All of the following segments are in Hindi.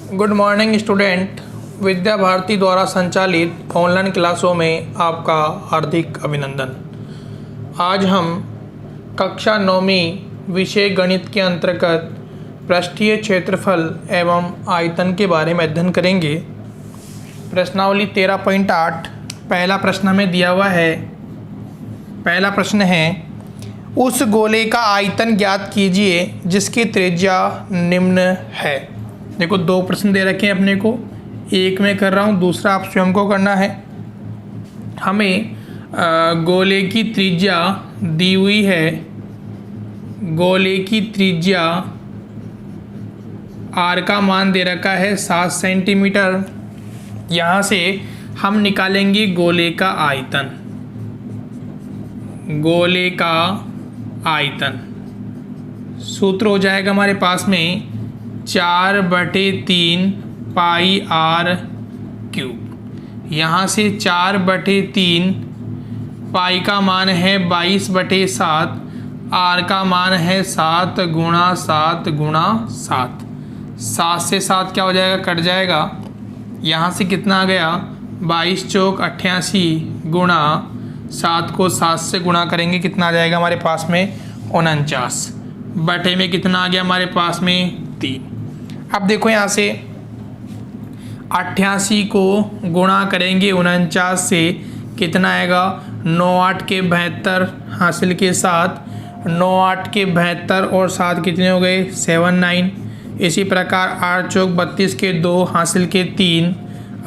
Good morning student. Vidya Bharati द्वारा संचालित ऑनलाइन क्लासों में आपका हार्दिक अभिनंदन। आज हम कक्षा 9वीं विषय गणित के अंतर्गत पृष्ठीय क्षेत्रफल एवं आयतन के बारे में अध्ययन करेंगे। प्रश्नावली 13.8 पहला प्रश्न हमें दिया हुआ है। पहला प्रश्न है, उस गोले का आयतन ज्ञात कीजिए जिसकी त्रिज्या निम्न है। देखो दो प्रश्न दे रखे हैं अपने को, एक मैं कर रहा हूँ, दूसरा आप स्वयं को करना है। हमें गोले की त्रिज्या दी हुई है। गोले की त्रिज्या आर का मान दे रखा है 7 सेंटीमीटर। यहाँ से हम निकालेंगे गोले का आयतन। गोले का आयतन सूत्र हो जाएगा हमारे पास में 4/3 पाई आर क्यूब। यहाँ से 4/3 पाई का मान है 22/7, आर का मान है 7 गुणा 7 गुणा 7। 7 से 7 क्या हो जाएगा, कट जाएगा। यहाँ से कितना आ गया, 22 चौक 88 गुणा 7 को 7 से गुणा करेंगे, कितना आ जाएगा हमारे पास में 49। बटे में कितना आ गया हमारे पास में 3। अब देखो यहाँ से 88 को गुणा करेंगे 49 से, कितना आएगा 9 8 के 72 हासिल के 7, 9 8 के 72 और 7 कितने हो गए 7 9। इसी प्रकार 8 चौक 32 के 2 हासिल के 3,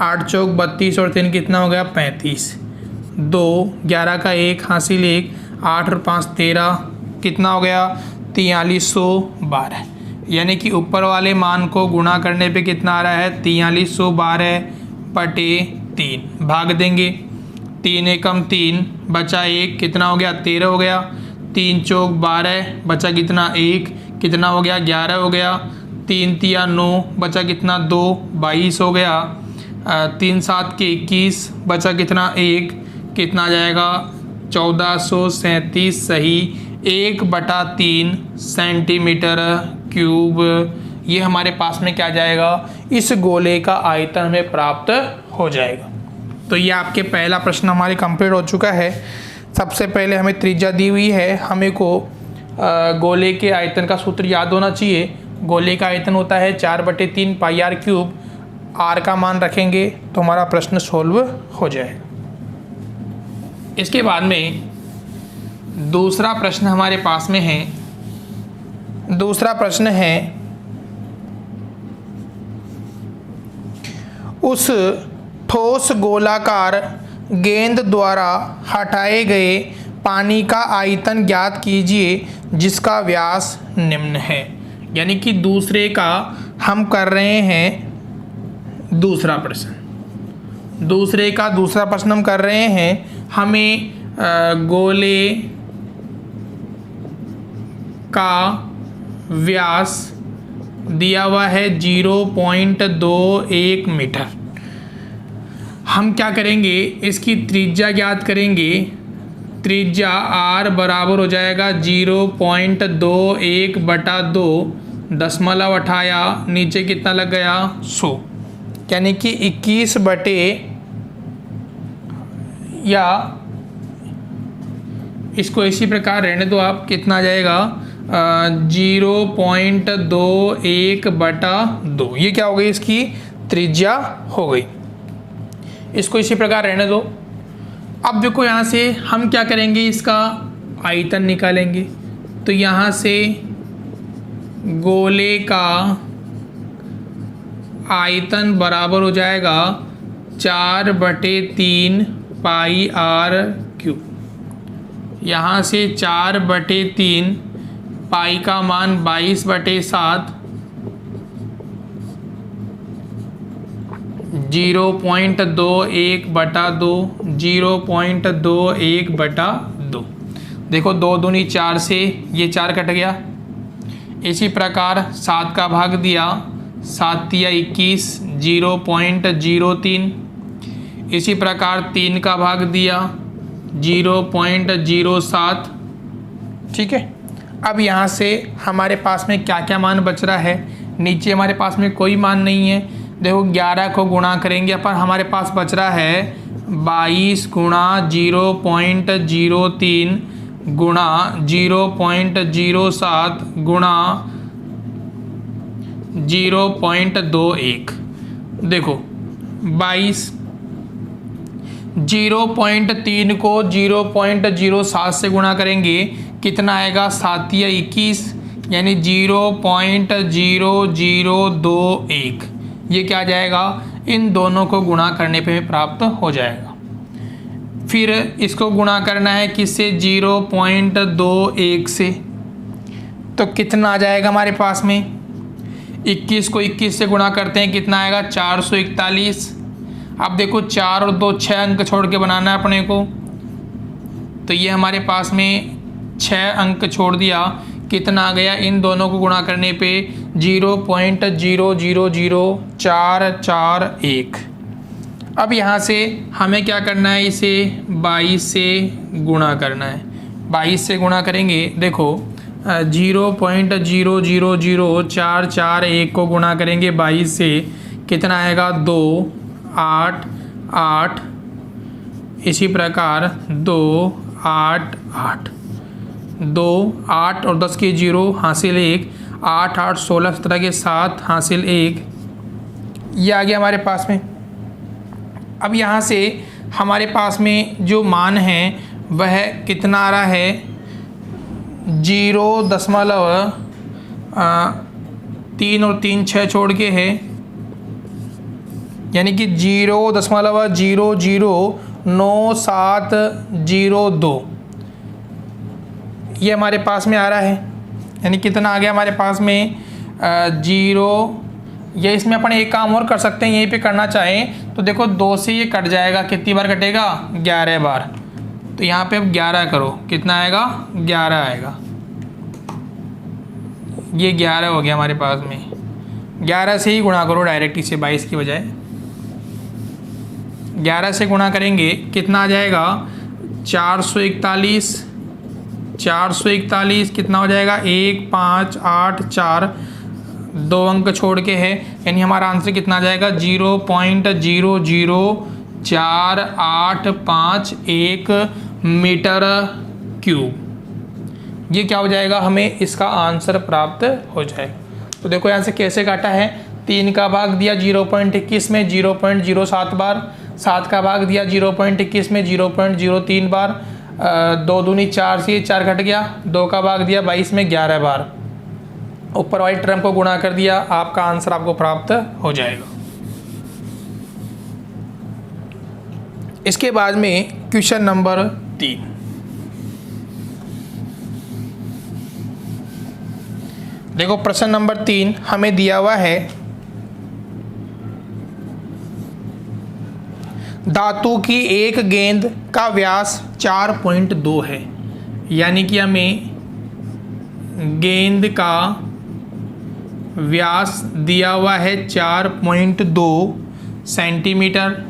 8 चौक 32 और 3 कितना हो गया 35, 2 11 का 1 हासिल 1, 8 और 5 13 कितना हो गया 4312। यानी कि ऊपर वाले मान को गुणा करने पे कितना आ रहा है 4312 बटे 3। भाग देंगे, 3 एकम 3 बचा 1 कितना हो गया 13 हो गया। 3 चौक 12 बचा कितना 1 कितना हो गया 11 हो गया। 3 तिया 9 बचा कितना 2 22 हो गया। 3 7 के 21 बचा कितना 1 कितना आ जाएगा 1437 सही 1/3 सेंटीमीटर क्यूब। ये हमारे पास में क्या जाएगा, इस गोले का आयतन हमें प्राप्त हो जाएगा। तो ये आपके पहला प्रश्न हमारे कंप्लीट हो चुका है। सबसे पहले हमें त्रिज्या दी हुई है, हमें को गोले के आयतन का सूत्र याद होना चाहिए। गोले का आयतन होता है 4/3 पाई आर क्यूब। आर का मान रखेंगे तो हमारा प्रश्न सोल्व हो जाएगा। इसके बाद में दूसरा प्रश्न हमारे पास में है। दूसरा प्रश्न है, उस ठोस गोलाकार गेंद द्वारा हटाए गए पानी का आयतन ज्ञात कीजिए जिसका व्यास निम्न है। यानी कि दूसरे का हम कर रहे हैं दूसरा प्रश्न। दूसरे का दूसरा प्रश्न हम कर रहे हैं। हमें गोले का व्यास दिया हुआ है 0.21 मीटर। हम क्या करेंगे, इसकी त्रिज्या ज्ञात करेंगे। त्रिज्या r बराबर हो जाएगा 0.21/2, दशमलव उठाया नीचे कितना लग गया 100, यानी कि 21 बटे या इसको इसी प्रकार रहने दो आप, कितना आ जाएगा 0.21/2। ये क्या हो गई, इसकी त्रिज्या हो गई। इसको इसी प्रकार रहने दो। अब देखो यहाँ से हम क्या करेंगे, इसका आयतन निकालेंगे। तो यहाँ से गोले का आयतन बराबर हो जाएगा 4/3 पाई आर क्यूब। यहाँ से 4/3 पाई का मान 22/7, 0.21/2, 0.21/2। देखो 2 दूनी 4 से ये 4 कट गया। इसी प्रकार 7 का भाग दिया, 7 तिया 21, 0.03। इसी प्रकार 3 का भाग दिया 0.07। ठीक है। अब यहाँ से हमारे पास में क्या क्या मान बच रहा है, नीचे हमारे पास में कोई मान नहीं है। देखो 11 को गुणा करेंगे अपन, हमारे पास बच रहा है 22 गुणा 0.03 गुणा 0.07 गुणा 0.21। देखो 22 0.3 को 0.07 से गुणा करेंगे, कितना आएगा 7 या 21, यानी 0.0021। ये क्या आ जाएगा, इन दोनों को गुणा करने पे प्राप्त हो जाएगा। फिर इसको गुणा करना है किससे, 0.21 से, तो कितना आ जाएगा हमारे पास में, 21 को 21 से गुणा करते हैं, कितना आएगा 441। अब देखो 4 और 2 6 अंक छोड़ के बनाना है अपने को, तो ये हमारे पास में 6 अंक छोड़ दिया, कितना आ गया, इन दोनों को गुणा करने पे 0.000441। अब यहाँ से हमें क्या करना है, इसे 22 से गुणा करना है। 22 से गुणा करेंगे, देखो 0.000441 को गुणा करेंगे 22 से, कितना आएगा 2 8 8, इसी प्रकार 2 8 8, 2 8 और 10 के 0 हासिल 1, 8 8 16 17 के 7 हासिल 1, ये आ गया हमारे पास में। अब यहाँ से हमारे पास में जो मान है वह कितना आ रहा है, 0.3 और 3 6 छोड़ के है, यानी कि 0.009702, ये हमारे पास में आ रहा है। यानी कितना आ गया हमारे पास में 0। ये इसमें अपन एक काम और कर सकते हैं, यहीं पे करना चाहें तो देखो 2 से ये कट जाएगा, कितनी बार कटेगा, 11 बार। तो यहाँ पे अब 11 करो, कितना आएगा 11 आएगा, ये 11 हो गया हमारे पास में। 11 से ही गुणा करो डायरेक्ट इसे, 22 की बजाय 11 से गुणा करेंगे, कितना आ जाएगा 441। 441 कितना हो जाएगा, 1 5 8 4, 2 अंक छोड़ के है, यानी हमारा आंसर कितना आ जाएगा 0.00481 मीटर क्यूब। ये क्या हो जाएगा, हमें इसका आंसर प्राप्त हो जाएगा। तो देखो यहाँ से कैसे काटा है, 3 का भाग दिया 0.21 में 0.07 बार, 7 का भाग दिया 0.21 में 0.03 बार, 2 दूनी 4 से 4 घट गया, 2 का भाग दिया 22 में 11 बार, ऊपर वाली टर्म को गुणा कर दिया, आपका आंसर आपको प्राप्त हो जाएगा। इसके बाद में क्वेश्चन नंबर 3, देखो प्रश्न नंबर 3 हमें दिया हुआ है, धातु की एक गेंद का व्यास 4.2 है, यानी कि हमें गेंद का व्यास दिया हुआ है 4.2 सेंटीमीटर।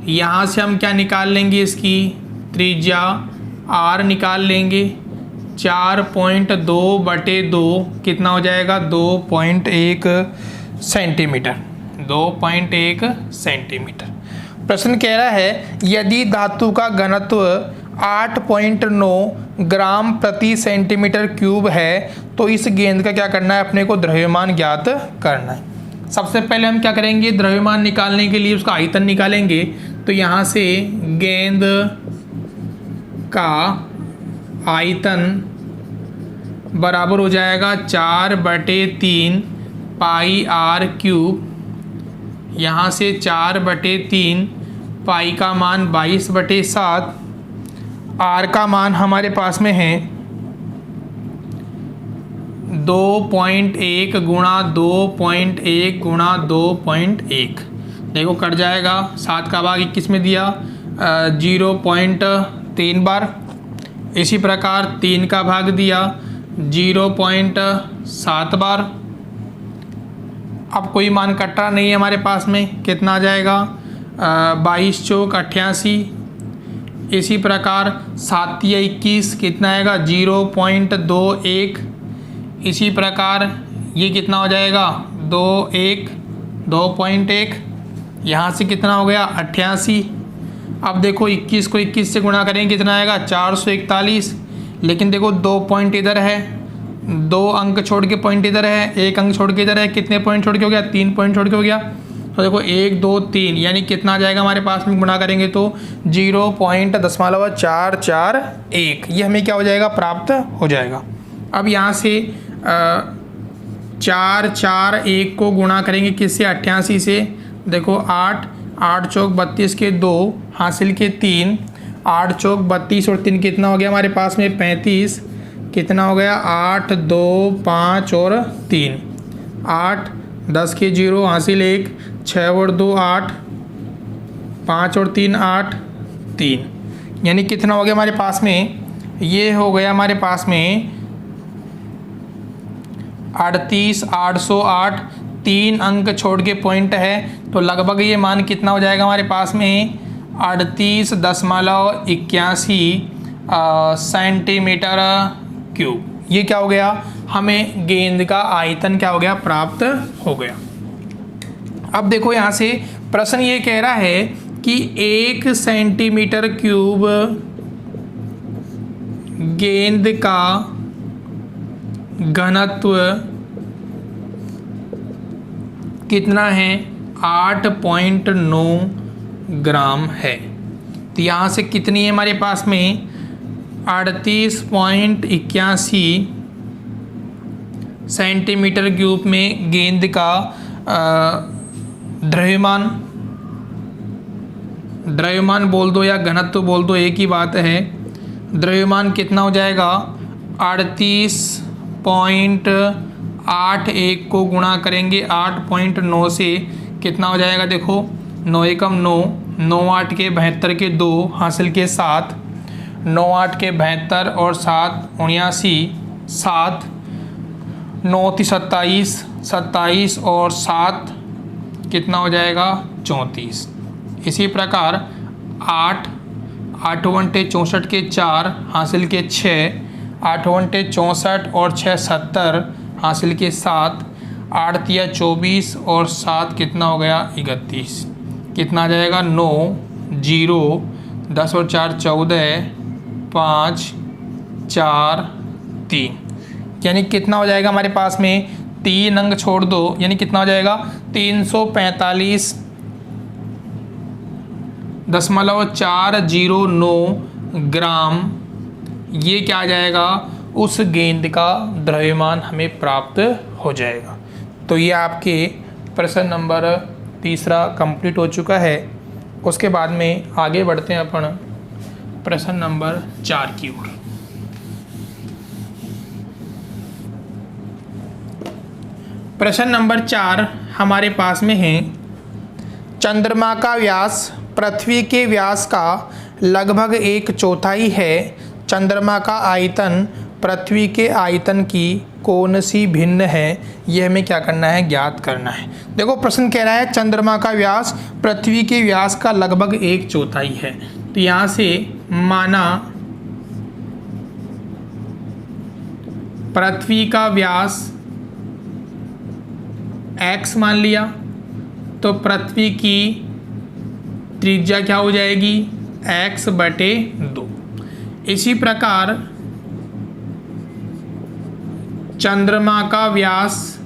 यहाँ से हम क्या निकाल लेंगे, इसकी त्रिज्या r निकाल लेंगे, 4.2/2 कितना हो जाएगा 2.1 सेंटीमीटर, 2.1 सेंटीमीटर। प्रश्न कह रहा है यदि धातु का घनत्व 8.9 ग्राम प्रति सेंटीमीटर क्यूब है तो इस गेंद का क्या करना है, अपने को द्रव्यमान ज्ञात करना है। सबसे पहले हम क्या करेंगे, द्रव्यमान निकालने के लिए उसका आयतन निकालेंगे। तो यहाँ से गेंद का आयतन बराबर हो जाएगा 4/3 पाई r क्यूब। यहाँ से 4/3 पाई का मान 22/7, r का मान हमारे पास में है 2.1 गुणा 2.1 गुणा 2.1। देखो कट जाएगा, 7 का भाग 21 में दिया 0.3 बार, इसी प्रकार 3 का भाग दिया 0.7 बार। अब कोई मान कट रहा नहीं है हमारे पास में, कितना आ जाएगा 22 चौक 88, इसी प्रकार 7 या 21 कितना आएगा 0.21। इसी प्रकार ये कितना हो जाएगा 2.1। यहाँ से कितना हो गया 88। अब देखो 21 को 21 से गुणा करेंगे कितना आएगा 441। लेकिन देखो 2 पॉइंट इधर है, 2 अंक छोड़ के पॉइंट इधर है, 1 अंक छोड़ के इधर है, कितने पॉइंट छोड़ के हो गया 3 पॉइंट छोड़ के हो गया। तो देखो 1 2 3 यानी कितना आ जाएगा हमारे पास में गुणा करेंगे तो 0.441। ये हमें क्या हो जाएगा प्राप्त हो जाएगा। अब यहाँ से 4 4 1 को गुणा करेंगे किससे 88 से। देखो 8 8 चौक 32 के 2 हासिल के 3, 8 चौक 32 और 3 कितना हो गया हमारे पास में 35। कितना हो गया 8 2 5 और 3, 8 10 के 0 हासिल 1, 6 और 2 8, 5 और 3 8 3। यानी कितना हो गया हमारे पास में, ये हो गया हमारे पास में 38 808। 3 अंक छोड़ के पॉइंट है तो लगभग ये मान कितना हो जाएगा हमारे पास में 38.81 सेंटीमीटर क्यूब। ये क्या हो गया हमें गेंद का आयतन क्या हो गया प्राप्त हो गया। अब देखो यहाँ से प्रश्न ये कह रहा है कि 1 सेंटीमीटर क्यूब गेंद का घनत्व कितना है 8.9 ग्राम है। तो यहाँ से कितनी है हमारे पास में 38.81 सेंटीमीटर क्यूब में गेंद का द्रव्यमान बोल दो या घनत्व बोल दो एक ही बात है। द्रव्यमान कितना हो जाएगा 38.81 को गुणा करेंगे 8.9 से कितना हो जाएगा। देखो 9 एकम 9, 9 8 के 72 के 2 हासिल के 7, 9 8 के 72 और 7 79, 7 9 27, 27 और 7 कितना हो जाएगा 34। इसी प्रकार 8 8 घंटे 64 के 4 हासिल के 6, 8 घंटे 64 और 6 70 हासिल के 7, 8 तिया 24 और 7 कितना हो गया 31। कितना आ जाएगा 9 0 10 और 4 14 5 4 3। यानी कितना हो जाएगा हमारे पास में 3 अंक छोड़ दो यानी कितना हो जाएगा 345.409 ग्राम। ये क्या आ जाएगा उस गेंद का द्रव्यमान हमें प्राप्त हो जाएगा। तो ये आपके प्रश्न नंबर 3 कंप्लीट हो चुका है। उसके बाद में आगे बढ़ते हैं अपन प्रश्न नंबर 4 की ओर। प्रश्न नंबर 4 हमारे पास में है चंद्रमा का व्यास पृथ्वी के व्यास का लगभग 1/4 है। चंद्रमा का आयतन पृथ्वी के आयतन की कौन सी भिन्न है। यह हमें क्या करना है ज्ञात करना है। देखो प्रश्न कह रहा है चंद्रमा का व्यास पृथ्वी के व्यास का लगभग 1/4 है। तो यहाँ से माना पृथ्वी का व्यास x मान लिया तो पृथ्वी की त्रिज्या क्या हो जाएगी x/2। इसी प्रकार चंद्रमा का व्यास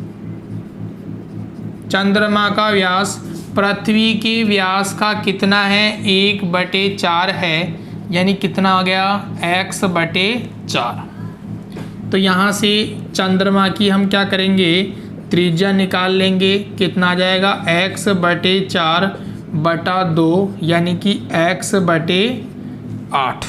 पृथ्वी के व्यास का कितना है 1/4 है। यानी कितना आ गया x/4। तो यहाँ से चंद्रमा की हम क्या करेंगे त्रिज्या निकाल लेंगे। कितना आ जाएगा x/4/2 यानी कि x/8।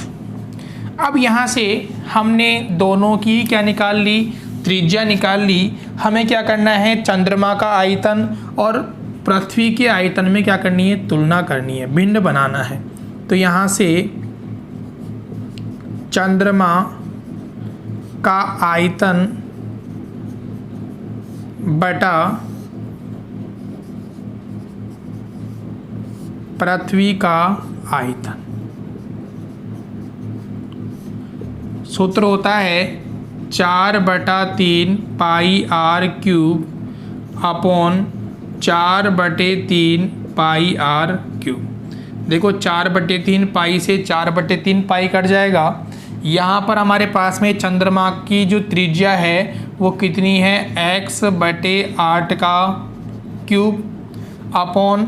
अब यहाँ से हमने दोनों की क्या निकाल ली त्रिज्या निकाल ली। हमें क्या करना है चंद्रमा का आयतन और पृथ्वी के आयतन में क्या करनी है तुलना करनी है, भिन्न बनाना है। तो यहाँ से चंद्रमा का आयतन बटा पृथ्वी का आयतन सूत्र होता है 4/3 pi R cube upon 4/3 pi R cube. देखो 4/3 पाई से 4/3 पाई कट जाएगा। यहाँ पर हमारे पास में चंद्रमा की जो त्रिज्या है वो कितनी है, x/8 का क्यूब अपॉन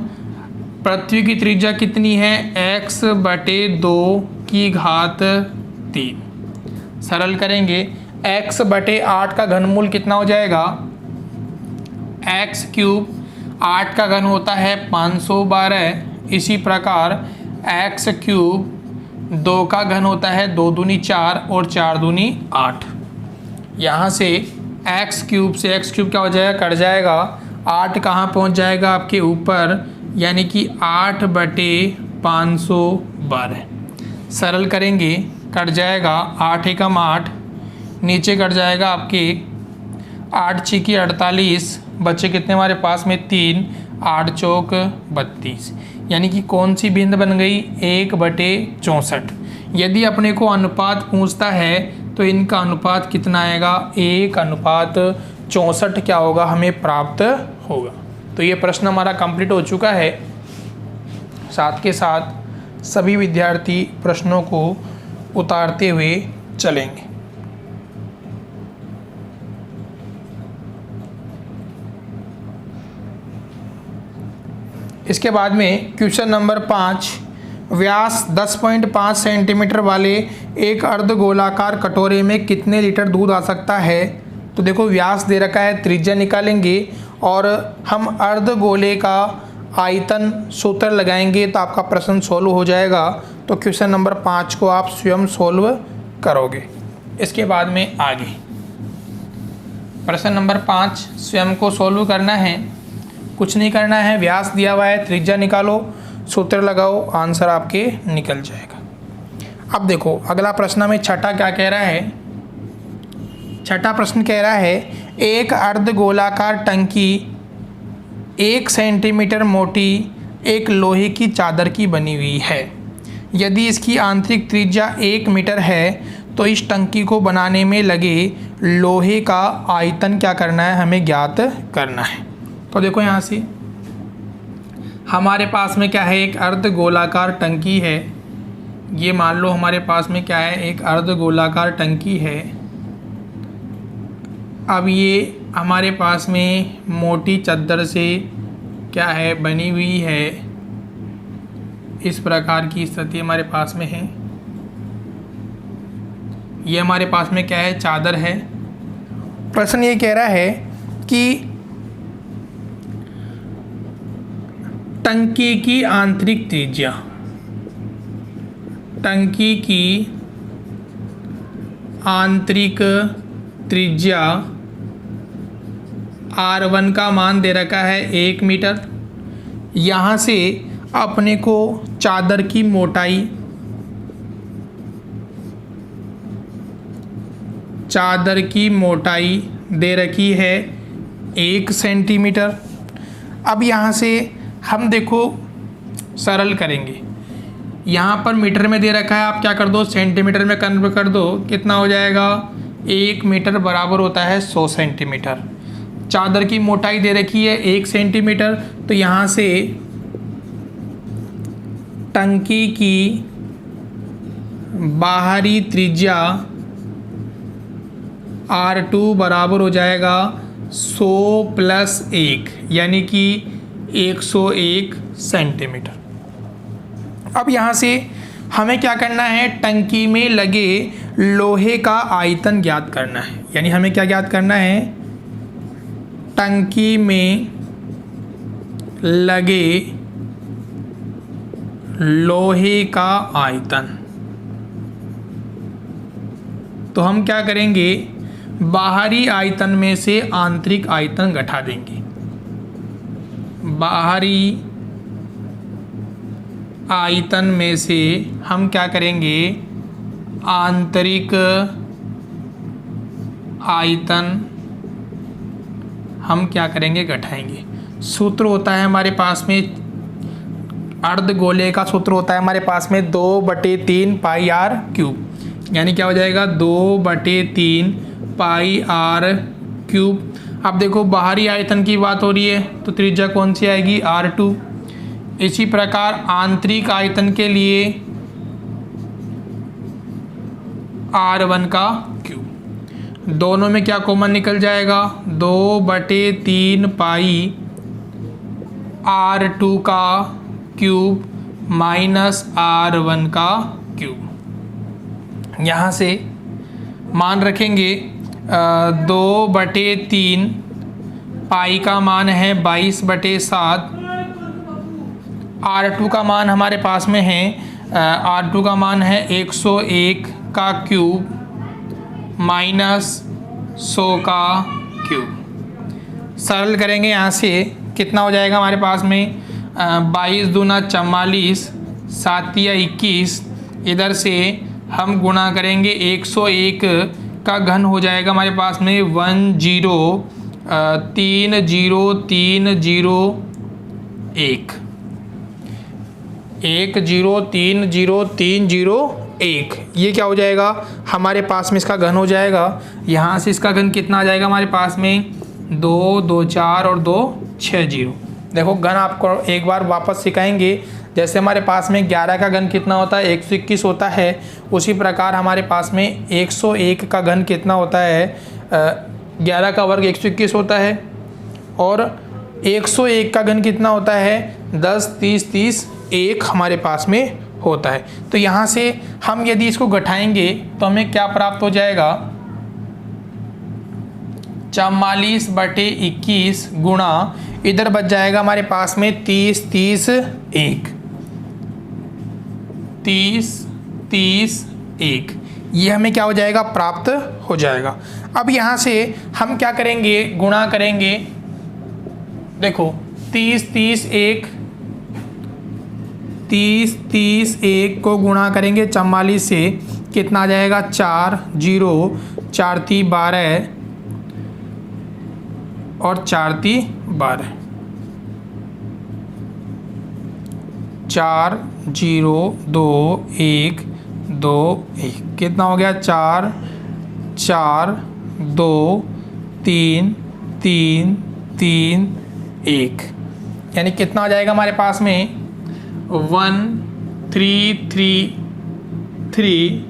पृथ्वी की त्रिज्या कितनी है, x/2 की घात 3। सरल करेंगे, x/8 का घनमूल कितना हो जाएगा, x क्यूब 8 का घन होता है 512। इसी प्रकार x क्यूब 2 का घन होता है 2 दूनी 4 और 4 दूनी 8। यहाँ से x क्यूब से x क्यूब क्या हो जाएगा, कट जाएगा। 8 कहाँ पहुँच जाएगा, आपके ऊपर, यानी कि 8/512। सरल करेंगे, कट जाएगा 8 एकम 8, नीचे कट जाएगा आपके 8 छिकी 48, बच्चे कितने हमारे पास में 3, 8 चौक 32, यानी कि कौन सी भिन्न बन गई, 1/64। यदि अपने को अनुपात पूछता है तो इनका अनुपात कितना आएगा, 1/64 क्या होगा, हमें प्राप्त होगा। तो ये प्रश्न हमारा कंप्लीट हो चुका है। साथ के साथ सभी विद्यार्थी प्रश्नों को उतारते हुए चलेंगे। इसके बाद में क्वेश्चन नंबर 5, व्यास 10.5 सेंटीमीटर वाले एक अर्धगोलाकार कटोरे में कितने लीटर दूध आ सकता है। तो देखो व्यास दे रखा है, त्रिज्या निकालेंगे और हम अर्धगोले का आयतन सूत्र लगाएंगे तो आपका प्रश्न सोल्व हो जाएगा। तो क्वेश्चन नंबर 5 को आप स्वयं सोल्व करोगे। इसके बाद में आगे प्रश्न नंबर 5 स्वयं को सोल्व करना है, कुछ नहीं करना है, व्यास दिया हुआ है, त्रिज्या निकालो, सूत्र लगाओ, आंसर आपके निकल जाएगा। अब देखो अगला प्रश्न में छठा क्या कह रहा है। छठा प्रश्न कह रहा है एक अर्धगोलाकार टंकी 1 सेंटीमीटर मोटी एक लोहे की चादर की बनी हुई है। यदि इसकी आंतरिक त्रिज्या 1 मीटर है तो इस टंकी को बनाने में लगे लोहे का आयतन क्या करना है, हमें ज्ञात करना है। तो देखो यहाँ से हमारे पास में क्या है, एक अर्धगोलाकार टंकी है। ये मान लो हमारे पास में क्या है, एक अर्धगोलाकार टंकी है। अब ये हमारे पास में मोटी चादर से क्या है, बनी हुई है। इस प्रकार की स्थिति हमारे पास में है। ये हमारे पास में क्या है, चादर है। प्रश्न ये कह रहा है कि टंकी की आंतरिक त्रिज्या, टंकी की आंतरिक त्रिज्या R1 का मान दे रखा है 1 मीटर। यहाँ से अपने को चादर की मोटाई, चादर की मोटाई दे रखी है 1 सेंटीमीटर। अब यहाँ से हम देखो सरल करेंगे, यहाँ पर मीटर में दे रखा है, आप क्या कर दो सेंटीमीटर में कन्वर्ट कर दो, कितना हो जाएगा, 1 मीटर बराबर होता है 100 सेंटीमीटर। चादर की मोटाई दे रखी है 1 सेंटीमीटर, तो यहाँ से टंकी की बाहरी त्रिज्या R2 बराबर हो जाएगा 100 + 1 यानी कि 101 सेंटीमीटर। अब यहाँ से हमें क्या करना है, टंकी में लगे लोहे का आयतन ज्ञात करना है। यानी हमें क्या ज्ञात करना है, टंकी में लगे लोहे का आयतन। तो हम क्या करेंगे, बाहरी आयतन में से आंतरिक आयतन घटा देंगे। बाहरी आयतन में से हम क्या करेंगे, आंतरिक आयतन हम क्या करेंगे, घटाएंगे। सूत्र होता है हमारे पास में, अर्धगोले का सूत्र होता है हमारे पास में 2/3 पाई R क्यूब। यानी क्या हो जाएगा 2/3 पाई r क्यूब। अब देखो बाहरी आयतन की बात हो रही है तो त्रिज्या कौन सी आएगी r2। इसी प्रकार आंतरिक आयतन के लिए r1 का क्यूब। दोनों में क्या कॉमन निकल जाएगा 2/3 पाई r2 का क्यूब माइनस r1 का क्यूब। यहाँ से मान रखेंगे 2/3 पाई का मान है 22/7। R2 का मान हमारे पास में है R2 का मान है 101 का क्यूब माइनस 100 का क्यूब। सरल करेंगे यहाँ से कितना हो जाएगा हमारे पास में 22 दूना 44, 7 या 21। इधर से हम गुणा करेंगे 101 का घन हो जाएगा हमारे पास में 103031। ये क्या हो जाएगा हमारे पास में इसका घन हो जाएगा। यहाँ से इसका घन कितना आ जाएगा हमारे पास में 2 2 4 और 2 6 0। देखो घन आपको एक बार वापस सिखाएंगे। जैसे हमारे पास में 11 का घन कितना होता है 121 होता है, उसी प्रकार हमारे पास में 101 का घन कितना होता है 11 का वर्ग 121 होता है, और 101 का घन कितना होता है 10 30 30 1 हमारे पास में होता है। तो यहाँ से हम यदि इसको घटाएंगे तो हमें क्या प्राप्त हो जाएगा 44/21 गुणा इधर बच जाएगा हमारे पास में 30 30 1 30 30 1। ये हमें क्या हो जाएगा प्राप्त हो जाएगा। अब यहाँ से हम क्या करेंगे गुणा करेंगे। देखो 30 30 1 को गुणा करेंगे 44 से कितना आ जाएगा 4 0 4 3 12 और 4 3 12 4 0 2 1 2 1 कितना हो गया 4 4 2 3 3 3 1। यानी कितना आ जाएगा हमारे पास में 1 3 3 3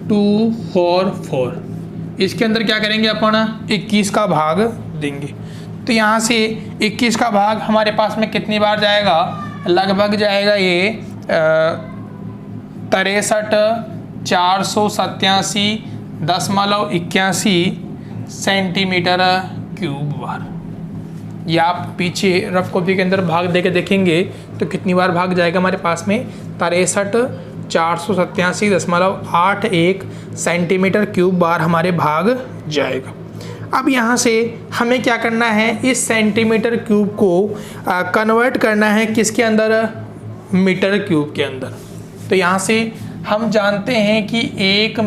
2 4 4। इसके अंदर क्या करेंगे अपन 21 का भाग देंगे। तो यहाँ से 21 का भाग हमारे पास में कितनी बार जाएगा, लगभग जाएगा ये 63,487.81 सेंटीमीटर क्यूब बार। या आप पीछे रफ कॉपी के अंदर भाग दे के देखेंगे तो कितनी बार भाग जाएगा हमारे पास में 63,487.81 सेंटीमीटर क्यूब बार हमारे भाग जाएगा। अब यहाँ से हमें क्या करना है इस सेंटीमीटर क्यूब को कन्वर्ट करना है किसके अंदर मीटर क्यूब के अंदर। तो यहाँ से हम जानते हैं कि 1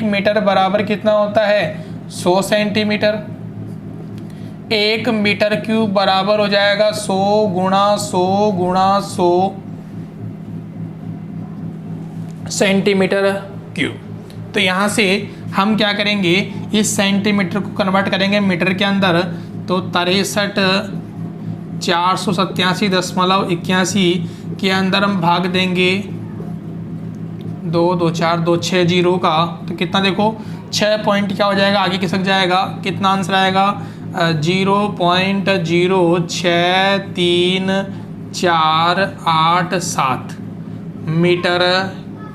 मीटर बराबर कितना होता है 100 सेंटीमीटर। 1 मीटर क्यूब बराबर हो जाएगा 100 गुणा 100 गुणा 100 सेंटीमीटर क्यूब। तो यहाँ से हम क्या करेंगे इस सेंटीमीटर को कन्वर्ट करेंगे मीटर के अंदर। तो 63,487.81 के अंदर हम भाग देंगे 2 2 4 2 6 0 का। तो कितना देखो 6 पॉइंट क्या हो जाएगा आगे खिसक जाएगा। कितना आंसर आएगा 0.06348 मीटर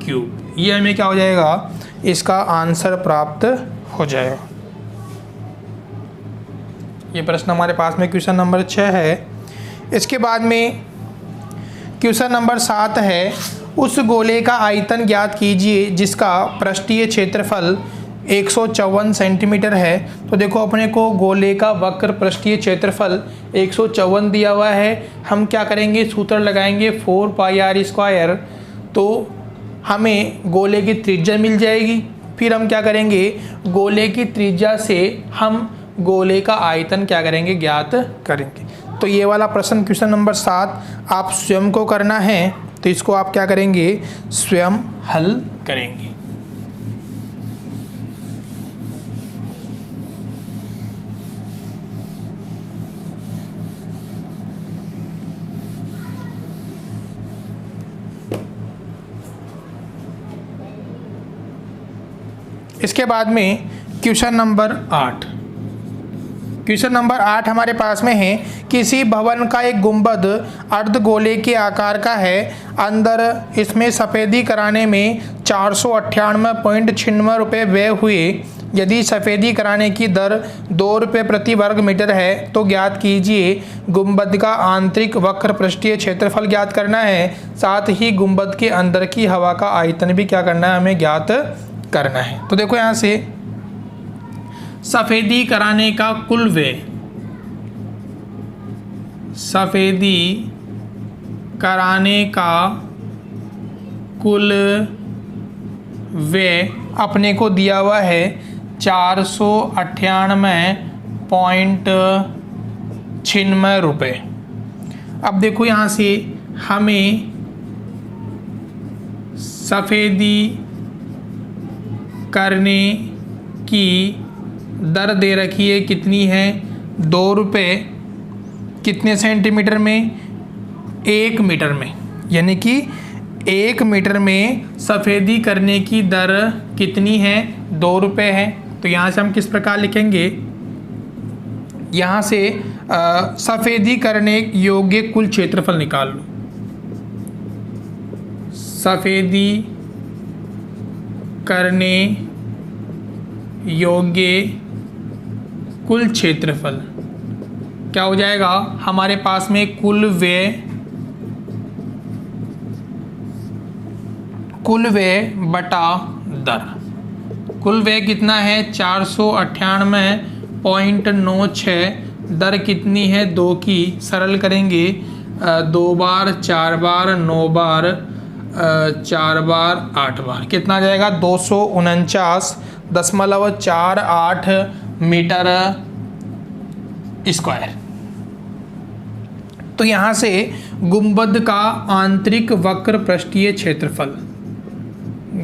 क्यूब। ये हमें क्या हो जाएगा इसका आंसर प्राप्त हो जाएगा। ये प्रश्न हमारे पास में क्वेश्चन नंबर 6 है। इसके बाद में क्वेश्चन नंबर 7 है, उस गोले का आयतन ज्ञात कीजिए जिसका पृष्ठीय क्षेत्रफल 154 सेंटीमीटर है। तो देखो अपने को गोले का वक्र पृष्ठीय क्षेत्रफल 154 दिया हुआ है। हम क्या करेंगे सूत्र लगाएंगे 4πr²। तो हमें गोले की त्रिज्या मिल जाएगी। फिर हम क्या करेंगे गोले की त्रिज्या से हम गोले का आयतन क्या करेंगे ज्ञात करेंगे। तो ये वाला प्रश्न क्वेश्चन नंबर 7 आप स्वयं को करना है। तो इसको आप क्या करेंगे, स्वयं हल करेंगे। इसके बाद में क्वेश्चन नंबर 8। क्वेश्चन नंबर 8 हमारे पास में है, किसी भवन का एक गुंबद अर्धगोले के आकार का है, अंदर इसमें सफ़ेदी कराने में 498.96 रुपये व्यय हुए। यदि सफ़ेदी कराने की दर 2 रुपये प्रति वर्ग मीटर है तो ज्ञात कीजिए। गुंबद का आंतरिक वक्र पृष्ठीय क्षेत्रफल ज्ञात करना है, साथ ही गुंबद के अंदर की हवा का आयतन भी क्या करना है, हमें ज्ञात करना है। तो देखो यहाँ से सफ़ेदी कराने का कुल व्यय, सफ़ेदी कराने का कुल व्यय अपने को दिया हुआ है 498.96 रुपये। अब देखो यहाँ से हमें सफ़ेदी करने की दर दे रखी है, कितनी है, 2 रुपये कितने सेंटीमीटर में, 1 मीटर में, यानी कि 1 मीटर में सफ़ेदी करने की दर कितनी है, 2 रुपये है। तो यहाँ से हम किस प्रकार लिखेंगे, यहाँ से सफ़ेदी करने योग्य कुल क्षेत्रफल निकाल लो। सफ़ेदी करने योग्य कुल क्षेत्रफल क्या हो जाएगा, हमारे पास में कुल व्यय बटा दर। कुल व्यय कितना है, 498.96, दर कितनी है, 2 की, सरल करेंगे 2 बार 4 बार 9 बार 4 बार 8 बार, कितना जाएगा, 249.48 मीटर स्क्वायर। तो यहाँ से गुंबद का आंतरिक वक्र पृष्ठीय क्षेत्रफल,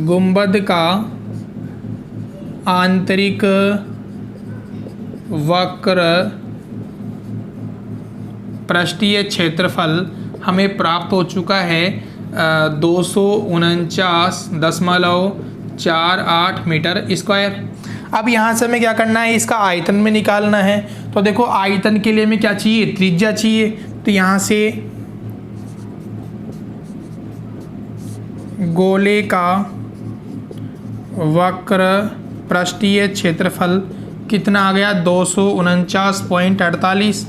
गुंबद का आंतरिक वक्र पृष्ठीय क्षेत्रफल हमें प्राप्त हो चुका है 249.48 मीटर स्क्वायर। अब यहाँ से हमें क्या करना है, इसका आयतन में निकालना है। तो देखो आयतन के लिए हमें क्या चाहिए, त्रिज्या चाहिए। तो यहाँ से गोले का वक्र पृष्ठीय क्षेत्रफल कितना आ गया, 249.48।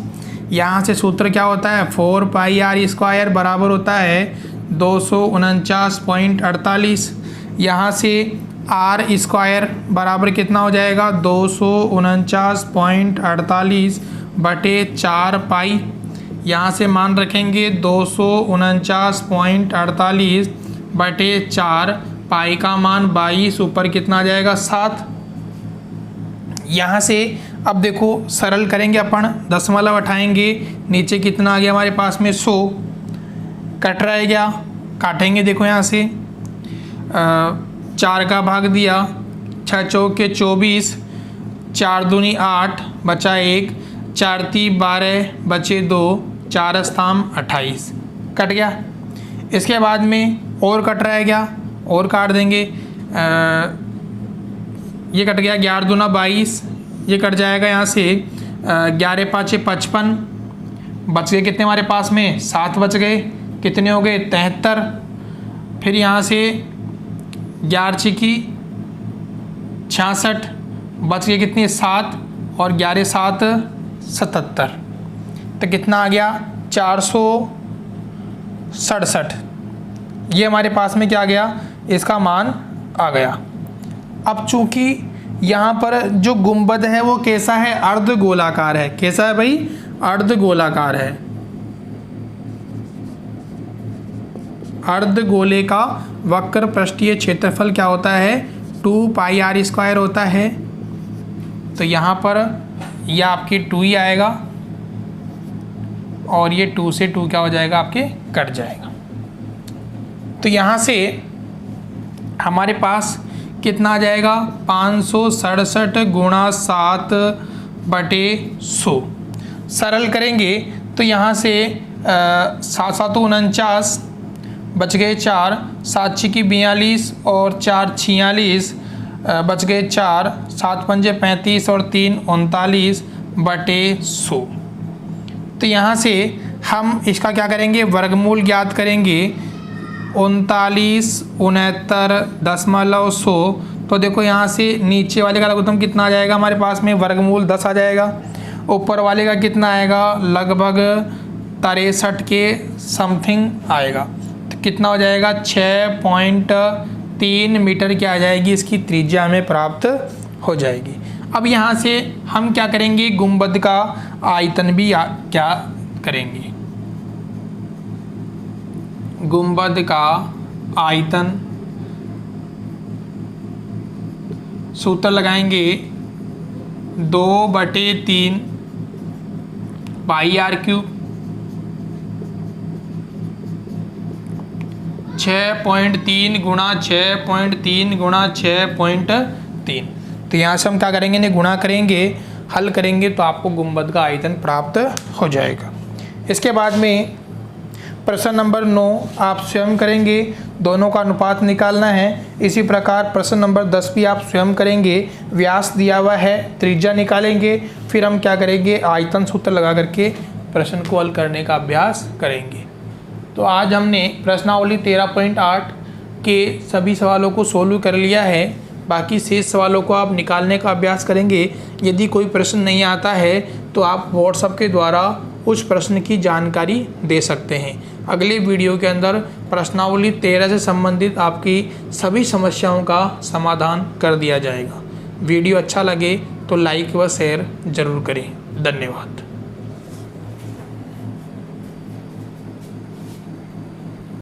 यहाँ से सूत्र क्या होता है, 4 पाई आर स्क्वायर बराबर होता है 249.48। यहाँ से आर स्क्वायर बराबर कितना हो जाएगा, 249.48 बटे 4 पाई। यहाँ से मान रखेंगे 249.48 बटे 4, पाई का मान 22, ऊपर कितना आ जाएगा, 7। यहाँ से अब देखो सरल करेंगे अपन, दशमलव उठाएंगे, नीचे कितना आ गया हमारे पास में 100, कट रह गया, काटेंगे। देखो यहाँ से 4 का भाग दिया, 6 चौके 24, 4 दूनी 8, बचा 1, 4 ती 12, बचे 2, 4 स्थाम 28, कट गया। इसके बाद में और कट रह गया, और काट देंगे, ये कट गया, 11 दूना 22, ये कट जाएगा यहाँ से 11 पाँचे 55, बच गए कितने हमारे पास में, 7 बच गए, कितने हो गए, 73। फिर यहाँ से 11 छिकी 66, बच गए कितने, 7, और 11 7 77, तो कितना आ गया, 467। ये हमारे पास में क्या आ गया, इसका मान आ गया। अब चूंकि यहाँ पर जो गुंबद है वो कैसा है, अर्धगोलाकार है। कैसा है भाई, अर्धगोलाकार है। अर्धगोले का वक्र पृष्ठीय क्षेत्रफल क्या होता है, 2 पाई आर स्क्वायर होता है। तो यहाँ पर यह आपके 2 ही आएगा, और ये 2 से 2 क्या हो जाएगा, आपके कट जाएगा। तो यहाँ से हमारे पास कितना आ जाएगा 567 गुणा 7/100। सरल करेंगे तो यहाँ से 749 बच गए 4, 7 छिकी 42 और 4 46 बच गए 4, 7 पंजे 35 और 3 39/100। तो यहाँ से हम इसका क्या करेंगे, वर्गमूल ज्ञात करेंगे 3969.100। तो देखो यहाँ से नीचे वाले का लघुत्तम कितना आ जाएगा हमारे पास में, वर्गमूल 10 आ जाएगा। ऊपर वाले का कितना आएगा, लगभग 63 के समथिंग आएगा। तो कितना हो जाएगा 6.3 मीटर क्या आ जाएगी, इसकी त्रिज्या हमें प्राप्त हो जाएगी। अब यहाँ से हम क्या करेंगे, गुंबद का आयतन भी क्या करेंगे, गुंबद का आयतन सूत्र लगाएंगे 2/3 πr³ 6.3 गुणा 6.3 गुणा 6.3। तो यहाँ से हम क्या करेंगे, इन्हें गुणा करेंगे, हल करेंगे तो आपको गुंबद का आयतन प्राप्त हो जाएगा। इसके बाद में प्रश्न नंबर 9 आप स्वयं करेंगे, दोनों का अनुपात निकालना है। इसी प्रकार प्रश्न नंबर 10 भी आप स्वयं करेंगे, व्यास दिया हुआ है, त्रिज्या निकालेंगे, फिर हम क्या करेंगे, आयतन सूत्र लगा करके प्रश्न को हल करने का अभ्यास करेंगे। तो आज हमने प्रश्नावली 13.8 के सभी सवालों को सोल्व कर लिया है। बाकी शेष सवालों को आप निकालने का अभ्यास करेंगे। यदि कोई प्रश्न नहीं आता है तो आप व्हाट्सएप के द्वारा उस प्रश्न की जानकारी दे सकते हैं। अगले वीडियो के अंदर प्रश्नावली 13 से संबंधित आपकी सभी समस्याओं का समाधान कर दिया जाएगा। वीडियो अच्छा लगे तो लाइक व शेयर ज़रूर करें। धन्यवाद।